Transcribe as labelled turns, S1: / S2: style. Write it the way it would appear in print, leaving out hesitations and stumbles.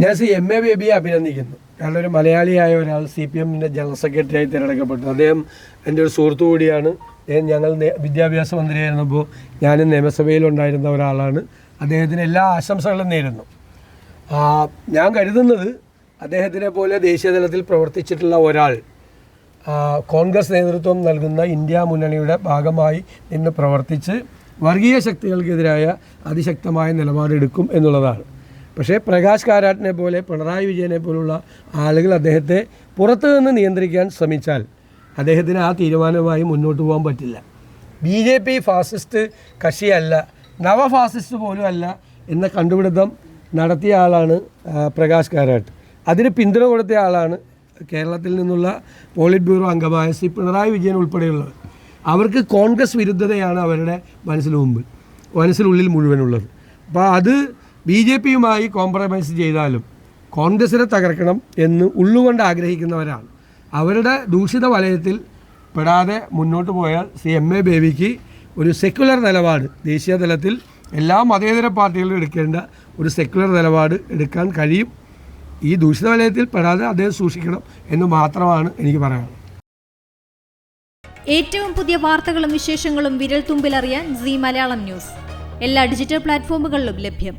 S1: ഞാൻ MA ബേബിയെ അഭിനന്ദിക്കുന്നു. കാരണം ഒരു മലയാളിയായ ഒരാൾ CPMൻ്റെ ജനറൽ സെക്രട്ടറിയായി തിരഞ്ഞെടുക്കപ്പെട്ടു. അദ്ദേഹം എൻ്റെ ഒരു സുഹൃത്തു കൂടിയാണ്. ഞങ്ങൾ വിദ്യാഭ്യാസ മന്ത്രിയായിരുന്നപ്പോൾ ഞാനും നിയമസഭയിലുണ്ടായിരുന്ന ഒരാളാണ്. അദ്ദേഹത്തിന് എല്ലാ ആശംസകളും നേരുന്നു. ഞാൻ കരുതുന്നത് അദ്ദേഹത്തിനെ പോലെ ദേശീയതലത്തിൽ പ്രവർത്തിച്ചിട്ടുള്ള ഒരാൾ കോൺഗ്രസ് നേതൃത്വം നൽകുന്ന ഇന്ത്യ മുന്നണിയുടെ ഭാഗമായി നിന്ന് പ്രവർത്തിച്ച് വർഗീയ ശക്തികൾക്കെതിരായ അതിശക്തമായ നിലപാടെടുക്കും എന്നുള്ളതാണ്. പക്ഷേ പ്രകാശ് കാരാട്ടിനെ പോലെ പിണറായി വിജയനെ പോലുള്ള ആളുകൾ അദ്ദേഹത്തെ പുറത്തു നിന്ന് നിയന്ത്രിക്കാൻ ശ്രമിച്ചാൽ അദ്ദേഹത്തിന് ആ തീരുമാനവുമായി മുന്നോട്ട് പോകാൻ പറ്റില്ല. BJP ഫാസിസ്റ്റ് കക്ഷിയല്ല, നവഫാസിസ്റ്റ് പോലും അല്ല എന്ന കണ്ടുപിടുത്തം നടത്തിയ ആളാണ് പ്രകാശ് കാരാട്ട്. അതിന് പിന്തുണ കൊടുത്ത ആളാണ് കേരളത്തിൽ നിന്നുള്ള പോളിറ്റ് ബ്യൂറോ അംഗമായ പിണറായി വിജയൻ ഉൾപ്പെടെയുള്ളവർ. അവർക്ക് കോൺഗ്രസ് വിരുദ്ധതയാണ് അവരുടെ മനസ്സിനുള്ളിൽ മുഴുവനുള്ളത്. അപ്പോൾ അത് BJPയുമായി കോംപ്രമൈസ് ചെയ്താലും കോൺഗ്രസിനെ തകർക്കണം എന്ന് ഉള്ളുകൊണ്ട് ആഗ്രഹിക്കുന്നവരാണ്. അവരുടെ ദൂഷിത വലയത്തിൽ പെടാതെ മുന്നോട്ട് പോയാൽ MA ബേബിക്ക് ഒരു സെക്യുലർ നിലപാട്, ദേശീയ തലത്തിൽ എല്ലാ മതേതര പാർട്ടികളും എടുക്കേണ്ട ഒരു സെക്യുലർ നിലപാട് എടുക്കാൻ കഴിയും. ഈ ദൂഷിത വലയത്തിൽ പെടാതെ അദ്ദേഹം സൂക്ഷിക്കണം എന്ന് മാത്രമാണ് എനിക്ക് പറയാനുള്ളത്.
S2: ഏറ്റവും പുതിയ വാർത്തകളും വിശേഷങ്ങളും വിരൽ തുമ്പിലറിയാൻ Zee മലയാളം ന്യൂസ് എല്ലാ ഡിജിറ്റൽ പ്ലാറ്റ്ഫോമുകളിലും ലഭ്യം.